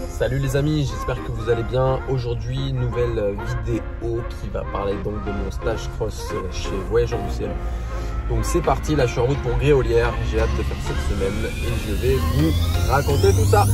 Salut les amis, j'espère que vous allez bien. Aujourd'hui, nouvelle vidéo qui va parler donc de mon stage cross chez Voyageurs du Ciel. Donc c'est parti, là je suis en route pour Gréolières. J'ai hâte de faire cette semaine et je vais vous raconter tout ça.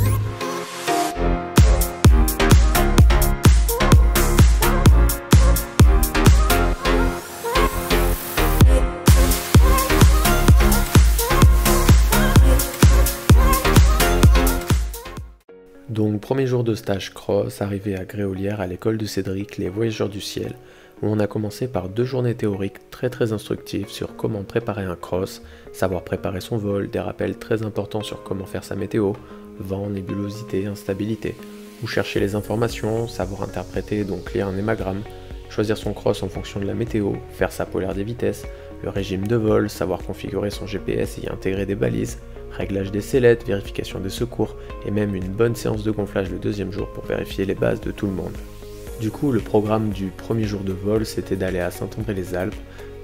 Donc premier jour de stage cross, arrivé à Gréolières à l'école de Cédric, les Voyageurs du Ciel, où on a commencé par 2 journées théoriques très instructives sur comment préparer un cross, savoir préparer son vol, des rappels très importants sur comment faire sa météo, vent, nébulosité, instabilité, où chercher les informations, savoir interpréter, donc lire un hémagramme, choisir son cross en fonction de la météo, faire sa polaire des vitesses, le régime de vol, savoir configurer son GPS et y intégrer des balises, réglage des sellettes, vérification des secours et même une bonne séance de gonflage le deuxième jour pour vérifier les bases de tout le monde. Du coup, le programme du premier jour de vol, c'était d'aller à Saint-André-les-Alpes,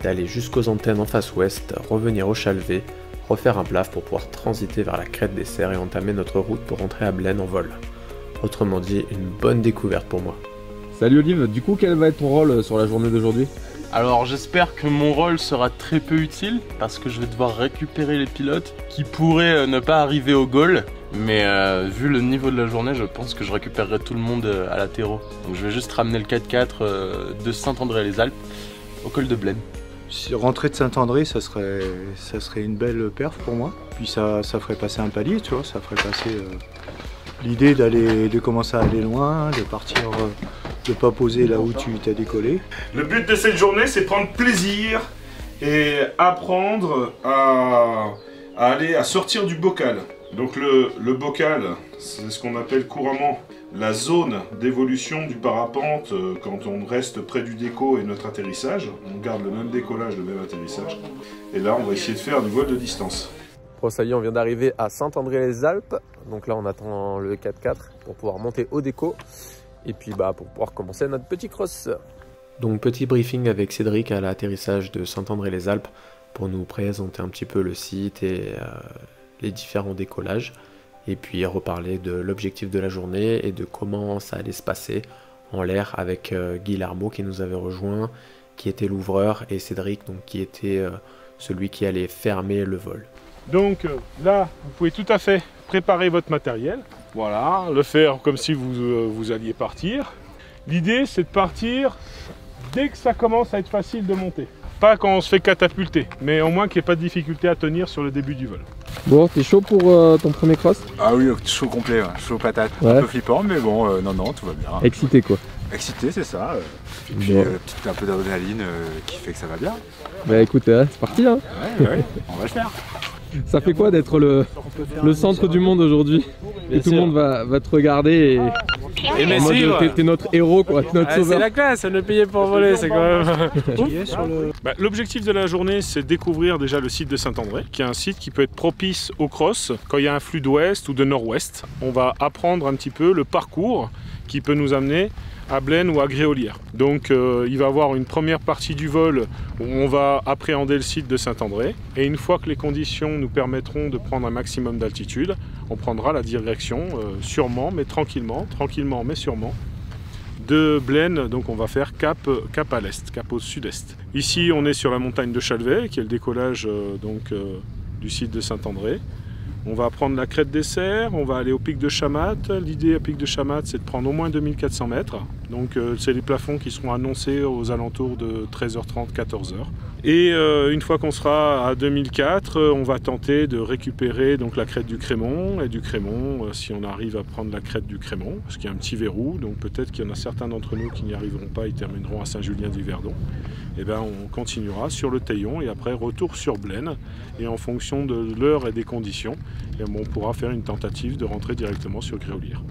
d'aller jusqu'aux antennes en face ouest, revenir au Chalvet, refaire un plaf pour pouvoir transiter vers la crête des Serres et entamer notre route pour rentrer à Blaine en vol. Autrement dit, une bonne découverte pour moi. Salut Olive, du coup quel va être ton rôle sur la journée d'aujourd'hui? Alors j'espère que mon rôle sera très peu utile parce que je vais devoir récupérer les pilotes qui pourraient ne pas arriver au goal. Mais vu le niveau de la journée, je pense que je récupérerai tout le monde à la terreau. Donc je vais juste ramener le 4x4 de Saint-André-les-Alpes au col de Blaine. Rentrer de Saint-André, ça serait une belle perf pour moi. Puis ça ferait passer un palier, tu vois, ça ferait passer l'idée de commencer à aller loin, de partir, de pas poser là où tu t'as décollé. Le but de cette journée, c'est prendre plaisir et apprendre à sortir du bocal. Donc le bocal, c'est ce qu'on appelle couramment la zone d'évolution du parapente quand on reste près du déco et notre atterrissage. On garde le même décollage, le même atterrissage. Et là, on va essayer de faire du vol de distance. Bon, ça y est, on vient d'arriver à Saint-André-les-Alpes. Donc là, on attend le 4x4 pour pouvoir monter au déco. Et puis pour pouvoir commencer notre petit cross. Donc petit briefing avec Cédric à l'atterrissage de Saint-André-les-Alpes pour nous présenter un petit peu le site et les différents décollages. Et puis reparler de l'objectif de la journée et de comment ça allait se passer en l'air avec Guy Larmeau qui nous avait rejoint, qui était l'ouvreur, et Cédric donc, qui était celui qui allait fermer le vol. Donc là, vous pouvez tout à fait préparer votre matériel. Voilà, le faire comme si vous alliez partir. L'idée, c'est de partir dès que ça commence à être facile de monter. Pas quand on se fait catapulter, mais au moins qu'il n'y ait pas de difficulté à tenir sur le début du vol. Bon, t'es chaud pour ton premier cross? Ah oui, chaud complet, ouais. Chaud patate. Ouais. Un peu flippant, mais bon, non, tout va bien. Excité quoi. Excité, c'est ça. Et puis Bon. un peu d'adrénaline qui fait que ça va bien. Bah écoute, c'est parti hein. Ouais, on va le faire. Ça fait quoi d'être le centre du monde aujourd'hui? Et tout le monde va te regarder et en mode t'es notre héros quoi, notre sauveur. C'est la classe, ne payer pour voler, c'est quand même... L'objectif de la journée, c'est de découvrir déjà le site de Saint-André, qui est un site qui peut être propice au cross quand il y a un flux d'ouest ou de nord-ouest. On va apprendre un petit peu le parcours qui peut nous amener à Blaine ou à Gréolières. Donc il va y avoir une première partie du vol où on va appréhender le site de Saint-André, et une fois que les conditions nous permettront de prendre un maximum d'altitude, on prendra la direction sûrement mais tranquillement mais sûrement de Blaine. Donc on va faire cap à l'est, cap au sud-est. Ici on est sur la montagne de Chalvet qui est le décollage du site de Saint-André. On va prendre la crête des Serres, on va aller au pic de Chamat. L'idée à pic de Chamat, c'est de prendre au moins 2400 mètres. Donc c'est les plafonds qui seront annoncés aux alentours de 13h30, 14h. Et une fois qu'on sera à 2004, on va tenter de récupérer donc la crête du Crémont. Et du Crémont, si on arrive à prendre la crête du Crémont, parce qu'il y a un petit verrou, donc peut-être qu'il y en a certains d'entre nous qui n'y arriveront pas, ils termineront à Saint-Julien-d'Yverdon. Et bien on continuera sur le Taillon et après retour sur Blaine. Et en fonction de l'heure et des conditions, on pourra faire une tentative de rentrer directement sur Gréolières.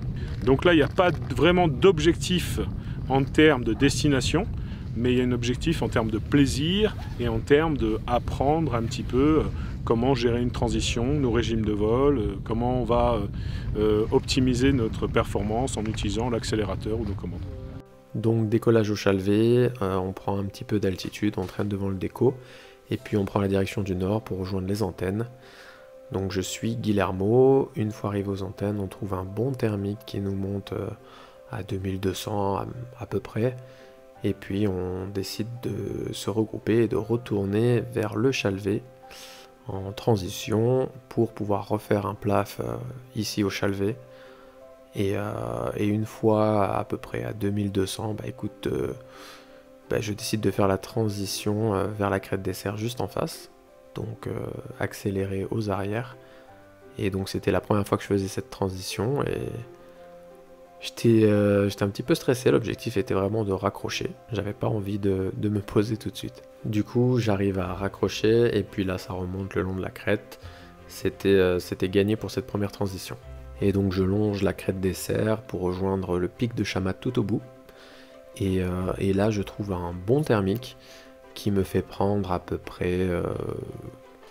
Donc là, il n'y a pas vraiment d'objectif en termes de destination, mais il y a un objectif en termes de plaisir et en termes d'apprendre un petit peu comment gérer une transition, nos régimes de vol, comment on va optimiser notre performance en utilisant l'accélérateur ou nos commandes. Donc décollage au Chalvet, on prend un petit peu d'altitude, on traîne devant le déco, et puis on prend la direction du nord pour rejoindre les antennes. Donc je suis Guillermo, une fois arrivé aux antennes, on trouve un bon thermique qui nous monte à 2200 à peu près. Et puis on décide de se regrouper et de retourner vers le Chalvet en transition pour pouvoir refaire un plaf ici au Chalvet. Et une fois à peu près à 2200, écoute, je décide de faire la transition vers la crête des Serres juste en face. Donc accélérer aux arrières. Et donc c'était la première fois que je faisais cette transition et j'étais un petit peu stressé. L'objectif était vraiment de raccrocher. J'avais pas envie de me poser tout de suite. Du coup j'arrive à raccrocher et puis là ça remonte le long de la crête. C'était gagné pour cette première transition. Et donc je longe la crête des Serres pour rejoindre le pic de Chamat tout au bout. Et là je trouve un bon thermique qui me fait prendre à peu près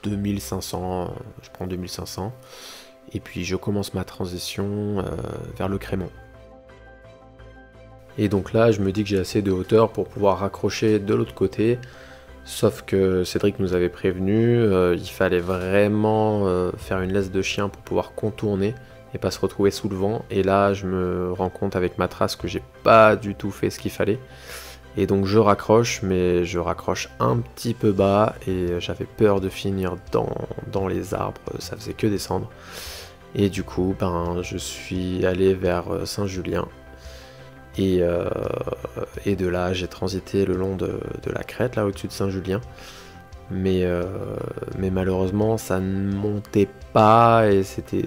2500, je prends 2500, et puis je commence ma transition vers le Crémont. Et donc là je me dis que j'ai assez de hauteur pour pouvoir raccrocher de l'autre côté, sauf que Cédric nous avait prévenu, il fallait vraiment faire une laisse de chien pour pouvoir contourner et pas se retrouver sous le vent, et là je me rends compte avec ma trace que j'ai pas du tout fait ce qu'il fallait. Et donc je raccroche, mais je raccroche un petit peu bas et j'avais peur de finir dans les arbres, ça faisait que descendre. Et du coup, je suis allé vers Saint-Julien. Et de là, j'ai transité le long de la crête, là au-dessus de Saint-Julien. Mais malheureusement, ça ne montait pas et c'était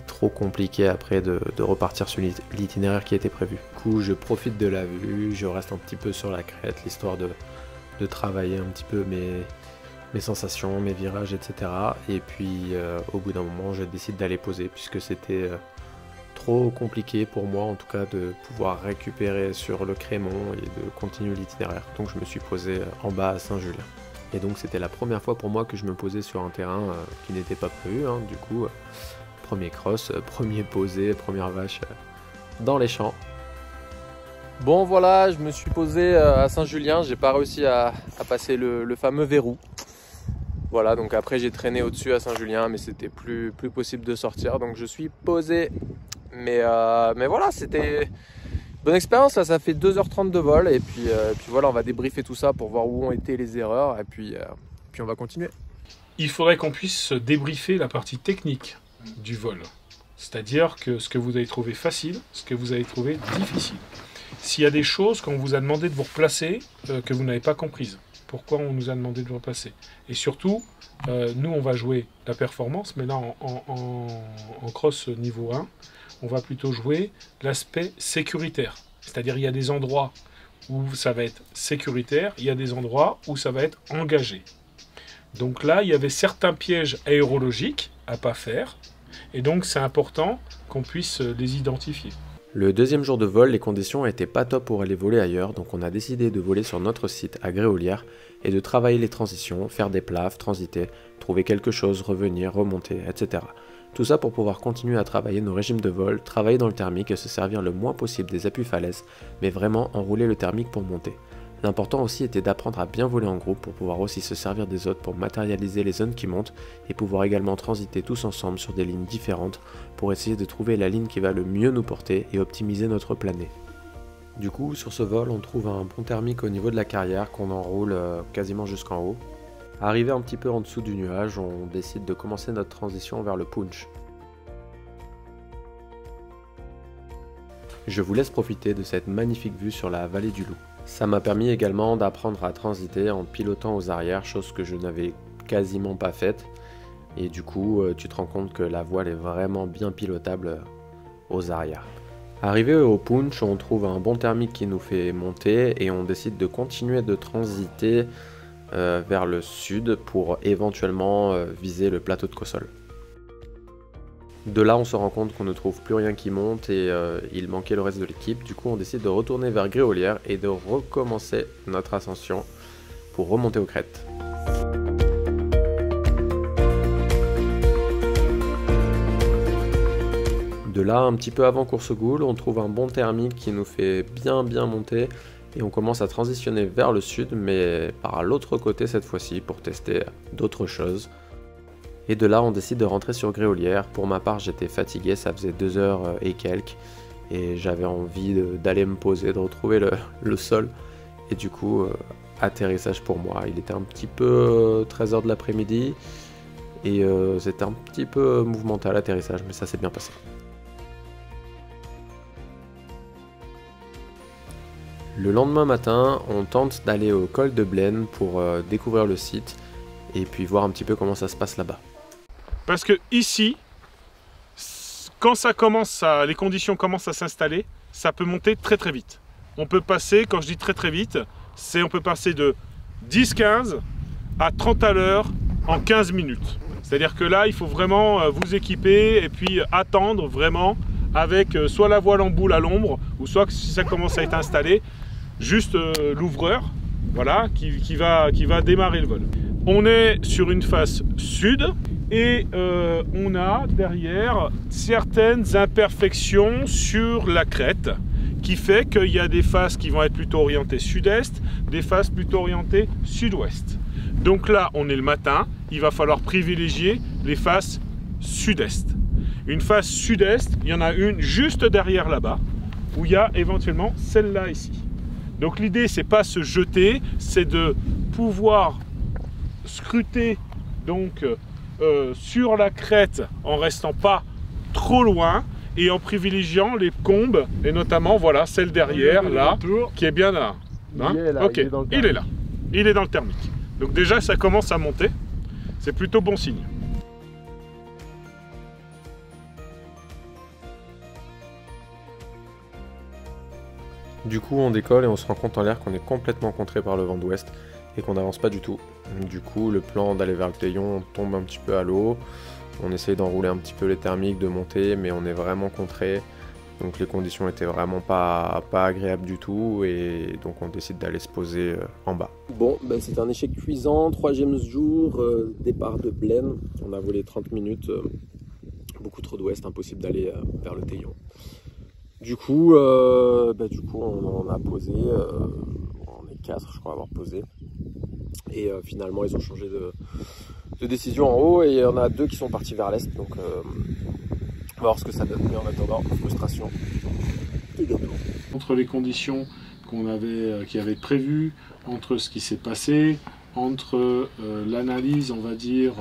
trop compliqué après de repartir sur l'itinéraire qui était prévu. Du coup, je profite de la vue, je reste un petit peu sur la crête, l'histoire de travailler un petit peu mes sensations, mes virages, etc. Et puis, au bout d'un moment, je décide d'aller poser puisque c'était trop compliqué pour moi, en tout cas, de pouvoir récupérer sur le Crémont et de continuer l'itinéraire. Donc, je me suis posé en bas à Saint-Julien. Et donc c'était la première fois pour moi que je me posais sur un terrain qui n'était pas prévu, du coup premier cross, premier posé, première vache dans les champs. Bon voilà, je me suis posé à Saint-Julien, j'ai pas réussi à passer le fameux verrou. Voilà, donc après j'ai traîné au-dessus à Saint-Julien, mais c'était plus possible de sortir, donc je suis posé. Mais voilà, c'était bonne expérience, là ça fait 2h30 de vol et puis voilà, on va débriefer tout ça pour voir où ont été les erreurs et puis on va continuer. Il faudrait qu'on puisse débriefer la partie technique du vol. C'est-à-dire que ce que vous avez trouvé facile, ce que vous avez trouvé difficile. S'il y a des choses qu'on vous a demandé de vous replacer que vous n'avez pas comprises. Pourquoi on nous a demandé de vous replacer. Et surtout, nous on va jouer la performance, mais là en cross niveau 1, on va plutôt jouer l'aspect sécuritaire. C'est-à-dire il y a des endroits où ça va être sécuritaire, il y a des endroits où ça va être engagé. Donc là, il y avait certains pièges aérologiques à pas faire, et donc c'est important qu'on puisse les identifier. Le deuxième jour de vol, les conditions n'étaient pas top pour aller voler ailleurs, donc on a décidé de voler sur notre site à Gréolières et de travailler les transitions, faire des plafs, transiter, trouver quelque chose, revenir, remonter, etc. Tout ça pour pouvoir continuer à travailler nos régimes de vol, travailler dans le thermique et se servir le moins possible des appuis falaises, mais vraiment enrouler le thermique pour monter. L'important aussi était d'apprendre à bien voler en groupe pour pouvoir aussi se servir des autres pour matérialiser les zones qui montent et pouvoir également transiter tous ensemble sur des lignes différentes pour essayer de trouver la ligne qui va le mieux nous porter et optimiser notre planée. Du coup, sur ce vol, on trouve un bon thermique au niveau de la carrière qu'on enroule quasiment jusqu'en haut. Arrivé un petit peu en dessous du nuage, on décide de commencer notre transition vers le punch. Je vous laisse profiter de cette magnifique vue sur la vallée du Loup. Ça m'a permis également d'apprendre à transiter en pilotant aux arrières, chose que je n'avais quasiment pas faite. Et du coup, tu te rends compte que la voile est vraiment bien pilotable aux arrières. Arrivé au punch, on trouve un bon thermique qui nous fait monter et on décide de continuer de transiter vers le sud pour éventuellement viser le plateau de Cossol. De là, on se rend compte qu'on ne trouve plus rien qui monte et il manquait le reste de l'équipe. Du coup, on décide de retourner vers Gréolières et de recommencer notre ascension pour remonter aux crêtes. De là, un petit peu avant Coursegoule, on trouve un bon thermique qui nous fait bien monter et on commence à transitionner vers le sud, mais par l'autre côté cette fois-ci pour tester d'autres choses. Et de là, on décide de rentrer sur Gréolières. Pour ma part, j'étais fatigué, ça faisait 2 heures et quelques. Et j'avais envie d'aller me poser, de retrouver le sol. Et du coup, atterrissage pour moi. Il était un petit peu 13 h de l'après-midi. Et c'était un petit peu mouvementé à l'atterrissage, mais ça s'est bien passé. Le lendemain matin, on tente d'aller au col de Blaine pour découvrir le site. Et puis voir un petit peu comment ça se passe là-bas. Parce que ici, quand les conditions commencent à s'installer, ça peut monter très très vite. On peut passer, quand je dis très très vite, on peut passer de 10-15 à 30 à l'heure en 15 minutes. C'est-à-dire que là, il faut vraiment vous équiper et puis attendre vraiment avec soit la voile en boule à l'ombre, ou soit si ça commence à être installé, juste l'ouvreur, voilà, qui va démarrer le vol. On est sur une face sud et on a derrière certaines imperfections sur la crête qui fait qu'il y a des faces qui vont être plutôt orientées sud-est, des faces plutôt orientées sud-ouest. Donc là, on est le matin, il va falloir privilégier les faces sud-est. Une face sud-est, il y en a une juste derrière là-bas, où il y a éventuellement celle-là ici. Donc l'idée, c'est pas se jeter, c'est de pouvoir scruter donc sur la crête en restant pas trop loin et en privilégiant les combes et notamment voilà celle derrière là qui est bien là. Hein, il est là, ok, il est là, il est dans le thermique. Donc déjà ça commence à monter, c'est plutôt bon signe. Du coup, on décolle et on se rend compte en l'air qu'on est complètement contré par le vent d'ouest et qu'on n'avance pas du tout. Du coup, le plan d'aller vers le Teillon tombe un petit peu à l'eau. On essaye d'enrouler un petit peu les thermiques, de monter, mais on est vraiment contré. Donc les conditions étaient vraiment pas agréables du tout et donc on décide d'aller se poser en bas. Bon, ben c'est un échec cuisant, 3e jour, départ de Blaine. On a volé 30 minutes, beaucoup trop d'ouest, impossible d'aller vers le Teillon. Du coup, on a posé, on est 4 je crois avoir posé. Et finalement ils ont changé de décision en haut et il y en a 2 qui sont partis vers l'est. Donc on va voir ce que ça donne. Mais en attendant, frustration et gâteau. Entre les conditions qui avaient prévues, entre ce qui s'est passé, entre l'analyse, on va dire,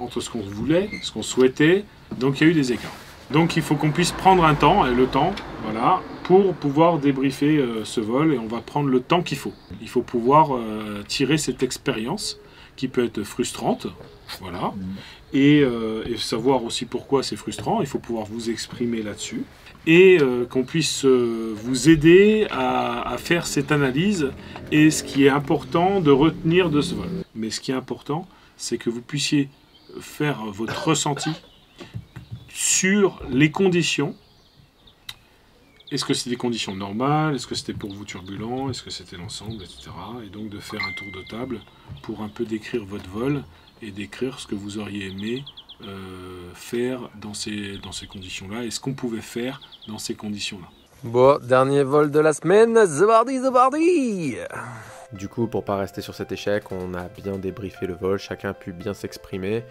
entre ce qu'on voulait, ce qu'on souhaitait, donc il y a eu des écarts. Donc il faut qu'on puisse prendre un temps, et le temps, voilà, pour pouvoir débriefer ce vol, et on va prendre le temps qu'il faut. Il faut pouvoir tirer cette expérience qui peut être frustrante, voilà, et savoir aussi pourquoi c'est frustrant. Il faut pouvoir vous exprimer là-dessus, et qu'on puisse vous aider à faire cette analyse, et ce qui est important de retenir de ce vol. Mais ce qui est important, c'est que vous puissiez faire votre ressenti sur les conditions. Est-ce que c'est des conditions normales? Est-ce que c'était pour vous turbulent? Est-ce que c'était l'ensemble, etc. Et donc de faire un tour de table pour un peu décrire votre vol et décrire ce que vous auriez aimé faire dans ces conditions-là et ce qu'on pouvait faire dans ces conditions-là. Bon, dernier vol de la semaine, the bardi. Du coup, pour pas rester sur cet échec, on a bien débriefé le vol, chacun a pu bien s'exprimer.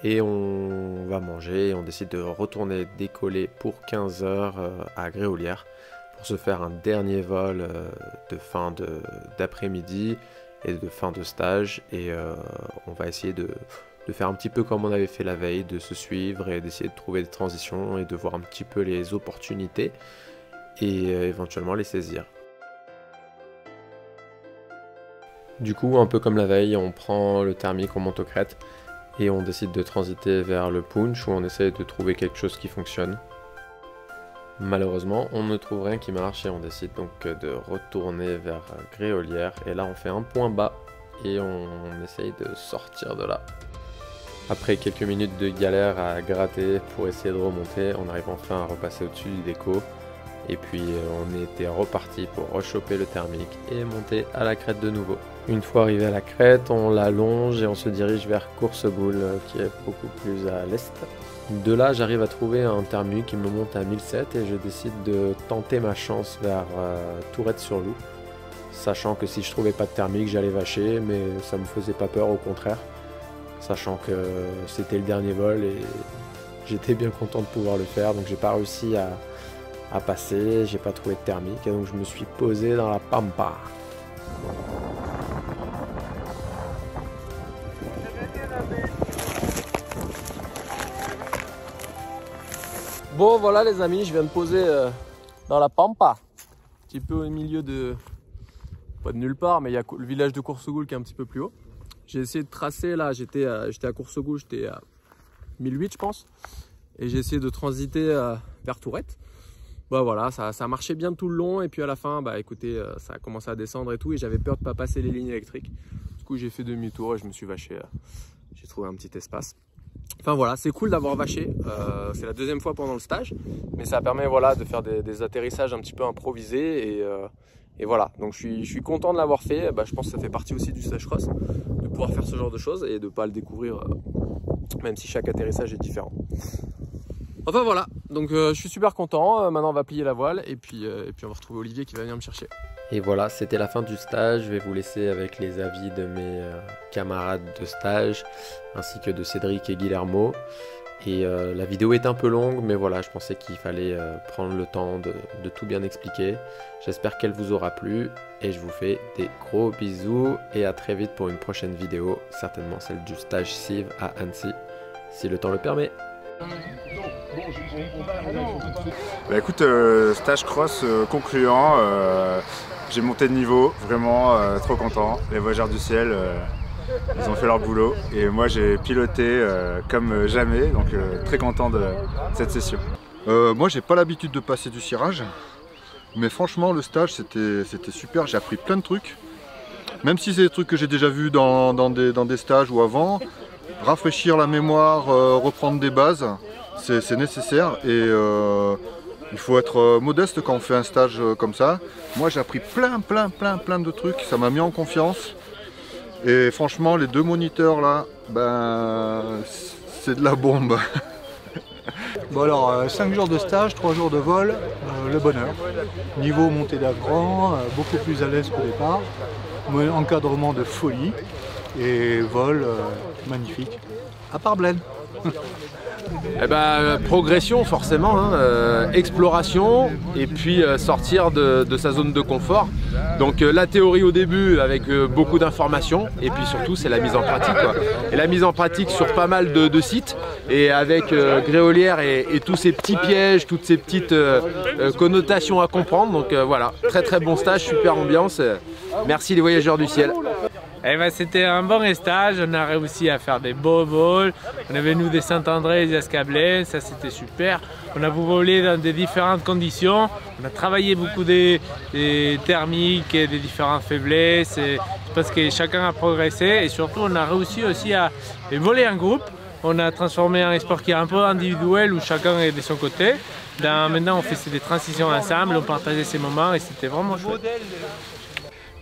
Et on va manger et on décide de retourner décoller pour 15 h à Gréolières pour se faire un dernier vol de fin d'après-midi et de fin de stage. Et on va essayer de faire un petit peu comme on avait fait la veille, de se suivre et d'essayer de trouver des transitions et de voir un petit peu les opportunités et éventuellement les saisir. Du coup, un peu comme la veille, on prend le thermique, on monte aux crêtes. Et on décide de transiter vers le punch où on essaie de trouver quelque chose qui fonctionne. Malheureusement, on ne trouve rien qui marche et on décide donc de retourner vers Gréolières. Et là, on fait un point bas et on essaye de sortir de là. Après quelques minutes de galère à gratter pour essayer de remonter, on arrive enfin à repasser au-dessus du déco. Et puis on était reparti pour rechoper le thermique et monter à la crête de nouveau. Une fois arrivé à la crête, on la longe et on se dirige vers Courceboule qui est beaucoup plus à l'est. De là, j'arrive à trouver un thermique qui me monte à 1007 et je décide de tenter ma chance vers Tourette-sur-Loup. Sachant que si je trouvais pas de thermique, j'allais vacher, mais ça me faisait pas peur, au contraire. sachant que c'était le dernier vol et j'étais bien content de pouvoir le faire. Donc j'ai pas réussi à passer, j'ai pas trouvé de thermique et donc je me suis posé dans la pampa. Bon voilà les amis, je viens de poser dans la pampa, un petit peu au milieu de, pas de nulle part, mais il y a le village de Coursegoul qui est un petit peu plus haut. J'ai essayé de tracer là, j'étais à Coursegoul, j'étais à 1008 je pense, et j'ai essayé de transiter vers Tourette. Bah voilà, ça a marché bien tout le long, et puis à la fin, bah écoutez, ça a commencé à descendre et tout, et j'avais peur de ne pas passer les lignes électriques. Du coup j'ai fait demi-tour et je me suis vaché, j'ai trouvé un petit espace. Enfin voilà, c'est cool d'avoir vaché, c'est la deuxième fois pendant le stage, mais ça permet voilà, de faire des atterrissages un petit peu improvisés et voilà, donc je suis content de l'avoir fait. Bah, je pense que ça fait partie aussi du stage cross, de pouvoir faire ce genre de choses et de ne pas le découvrir, même si chaque atterrissage est différent. Enfin voilà, donc je suis super content, maintenant on va plier la voile et puis on va retrouver Olivier qui va venir me chercher. Et voilà, c'était la fin du stage. Je vais vous laisser avec les avis de mes camarades de stage, ainsi que de Cédric et Guillermo. Et la vidéo est un peu longue, mais voilà, je pensais qu'il fallait prendre le temps de tout bien expliquer. J'espère qu'elle vous aura plu, et je vous fais des gros bisous, et à très vite pour une prochaine vidéo, certainement celle du stage CIV à Annecy, si le temps le permet. Bah écoute, stage cross concluant, j'ai monté de niveau, vraiment trop content. Les voyageurs du ciel, ils ont fait leur boulot et moi j'ai piloté comme jamais, donc très content de cette session. Moi j'ai pas l'habitude de passer du cirage, mais franchement le stage c'était super, j'ai appris plein de trucs. Même si c'est des trucs que j'ai déjà vus dans des stages ou avant, rafraîchir la mémoire, reprendre des bases, c'est nécessaire et il faut être modeste quand on fait un stage comme ça. Moi j'ai appris plein de trucs, ça m'a mis en confiance. Et franchement les deux moniteurs là, ben c'est de la bombe. Bon alors 5 jours de stage, 3 jours de vol, le bonheur. Niveau montée d'avant, beaucoup plus à l'aise qu'au départ. Encadrement de folie et vol magnifique. À part Blaine. Eh ben, progression forcément, hein, exploration et puis sortir de sa zone de confort. Donc la théorie au début avec beaucoup d'informations et puis surtout c'est la mise en pratique, quoi. Et la mise en pratique sur pas mal de sites et avec Gréolière et tous ces petits pièges, toutes ces petites connotations à comprendre. Donc voilà, très bon stage, super ambiance. Merci les voyageurs du ciel. Eh ben, c'était un bon stage, on a réussi à faire des beaux vols. On est venu de Saint-André et Escablais, ça c'était super. On a volé dans des différentes conditions. On a travaillé beaucoup des thermiques et des différentes faiblesses. Parce que chacun a progressé et surtout on a réussi aussi à voler en groupe. On a transformé un sport qui est un peu individuel où chacun est de son côté. Maintenant on fait des transitions ensemble, on partageait ces moments et c'était vraiment chouette.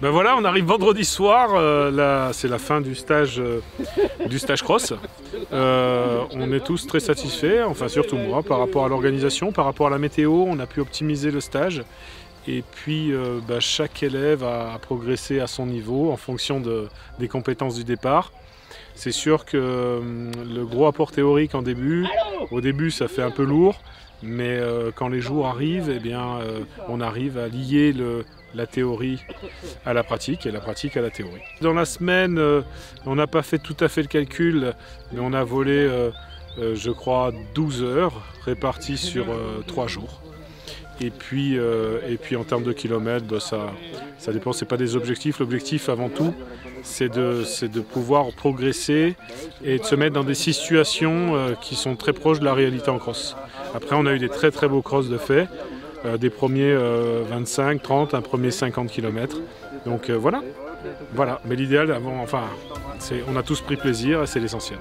Ben voilà, on arrive vendredi soir, c'est la fin du stage cross. On est tous très satisfaits, enfin surtout moi, par rapport à l'organisation, par rapport à la météo, on a pu optimiser le stage. Et puis chaque élève a progressé à son niveau en fonction des compétences du départ. C'est sûr que le gros apport théorique au début ça fait un peu lourd, mais quand les jours arrivent, eh bien, on arrive à lier la théorie à la pratique et la pratique à la théorie. Dans la semaine, on n'a pas fait tout à fait le calcul, mais on a volé, je crois, 12 heures réparties sur 3 jours. Et puis en termes de kilomètres, ça dépend, c'est pas des objectifs. L'objectif avant tout, c'est de pouvoir progresser et de se mettre dans des situations qui sont très proches de la réalité en cross. Après, on a eu des très beaux crosses de fait. Des premiers 25, 30, un premier 50 km. Donc voilà. Mais l'idéal, on a tous pris plaisir et c'est l'essentiel.